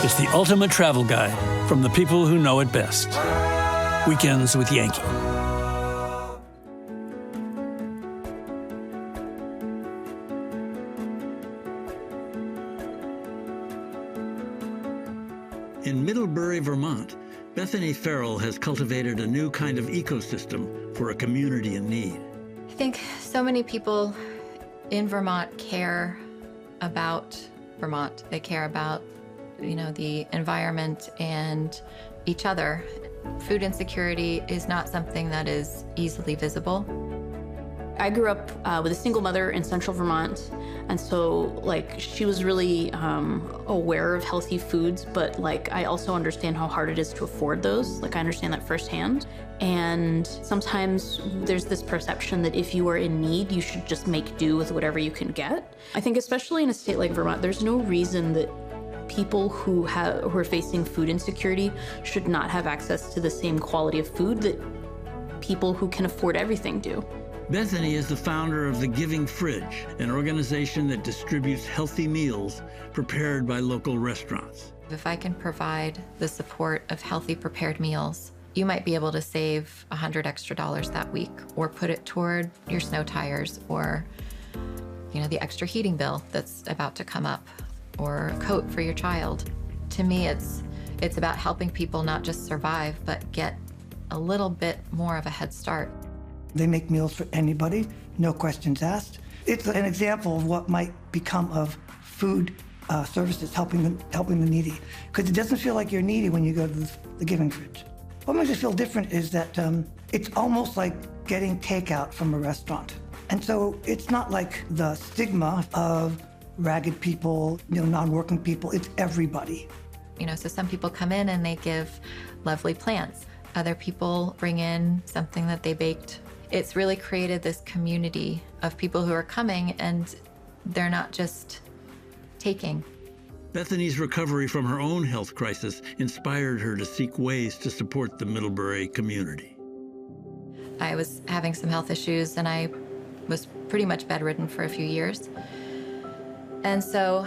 It's the ultimate travel guide from the people who know it best. Weekends with Yankee. In Middlebury, Vermont, Bethany Farrell has cultivated a new kind of ecosystem for a community in need. I think so many people in Vermont care about Vermont. They care about, the environment and each other. Food insecurity is not something that is easily visible. I grew up with a single mother in central Vermont, and so she was really aware of healthy foods, but I also understand how hard it is to afford those. I understand that firsthand. And sometimes there's this perception that if you are in need, you should just make do with whatever you can get. I think especially in a state like Vermont, there's no reason that people who are facing food insecurity should not have access to the same quality of food that people who can afford everything do. Bethany is the founder of the Giving Fridge, an organization that distributes healthy meals prepared by local restaurants. If I can provide the support of healthy prepared meals, you might be able to save $100 extra that week, or put it toward your snow tires, or the extra heating bill that's about to come up, or a coat for your child. To me, it's about helping people not just survive, but get a little bit more of a head start. They make meals for anybody, no questions asked. It's an example of what might become of food services helping the needy, because it doesn't feel like you're needy when you go to the Giving Fridge. What makes it feel different is that it's almost like getting takeout from a restaurant. And so it's not like the stigma of ragged people, non-working people, it's everybody. So some people come in and they give lovely plants. Other people bring in something that they baked. It's really created this community of people who are coming, and they're not just taking. Bethany's recovery from her own health crisis inspired her to seek ways to support the Middlebury community. I was having some health issues, and I was pretty much bedridden for a few years. And so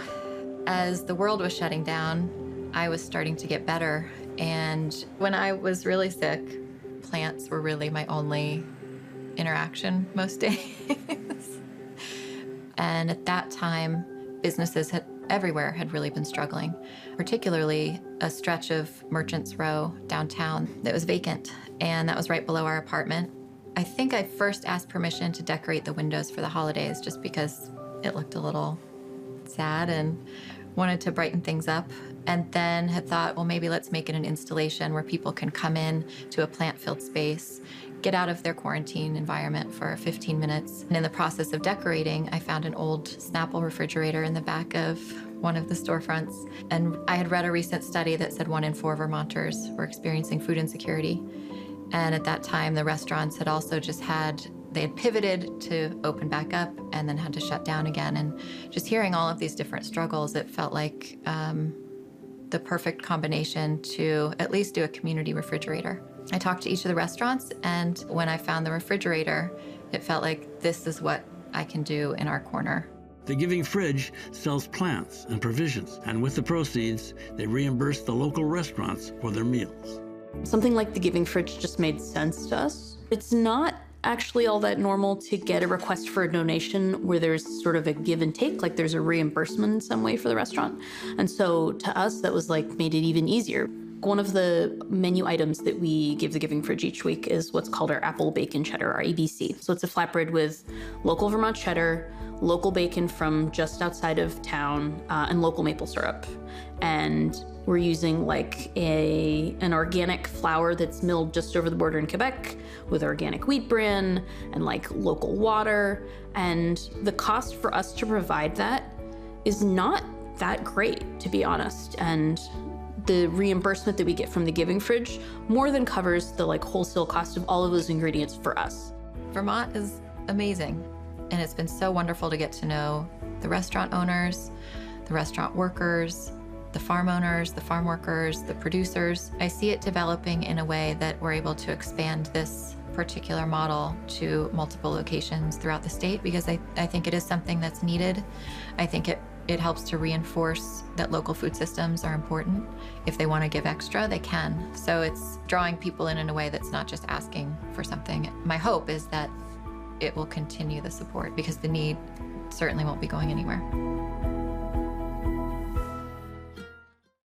as the world was shutting down, I was starting to get better. And when I was really sick, plants were really my only interaction most days. And at that time, businesses everywhere had really been struggling, particularly a stretch of Merchants Row downtown that was vacant, and that was right below our apartment. I think I first asked permission to decorate the windows for the holidays just because it looked a little sad and wanted to brighten things up. And then had thought, well, maybe let's make it an installation where people can come in to a plant-filled space, get out of their quarantine environment for 15 minutes. And in the process of decorating, I found an old Snapple refrigerator in the back of one of the storefronts. And I had read a recent study that said 1 in 4 Vermonters were experiencing food insecurity. And at that time, the restaurants had also they had pivoted to open back up and then had to shut down again. And just hearing all of these different struggles, it felt like the perfect combination to at least do a community refrigerator. I talked to each of the restaurants, and when I found the refrigerator, it felt like this is what I can do in our corner. The Giving Fridge sells plants and provisions, and with the proceeds, they reimburse the local restaurants for their meals. Something like the Giving Fridge just made sense to us. It's not actually all that normal to get a request for a donation where there's sort of a give and take, like there's a reimbursement in some way for the restaurant. And so to us, that was made it even easier. One of the menu items that we give the Giving Fridge each week is what's called our apple bacon cheddar, our ABC. So it's a flatbread with local Vermont cheddar, local bacon from just outside of town, and local maple syrup. And we're using an organic flour that's milled just over the border in Quebec with organic wheat bran and local water. And the cost for us to provide that is not that great, to be honest. And the reimbursement that we get from the Giving Fridge more than covers the wholesale cost of all of those ingredients for us. Vermont is amazing, and it's been so wonderful to get to know the restaurant owners, the restaurant workers, the farm owners, the farm workers, the producers. I see it developing in a way that we're able to expand this particular model to multiple locations throughout the state, because I think it is something that's needed. I think it It helps to reinforce that local food systems are important. If they want to give extra, they can. So it's drawing people in a way that's not just asking for something. My hope is that it will continue the support because the need certainly won't be going anywhere.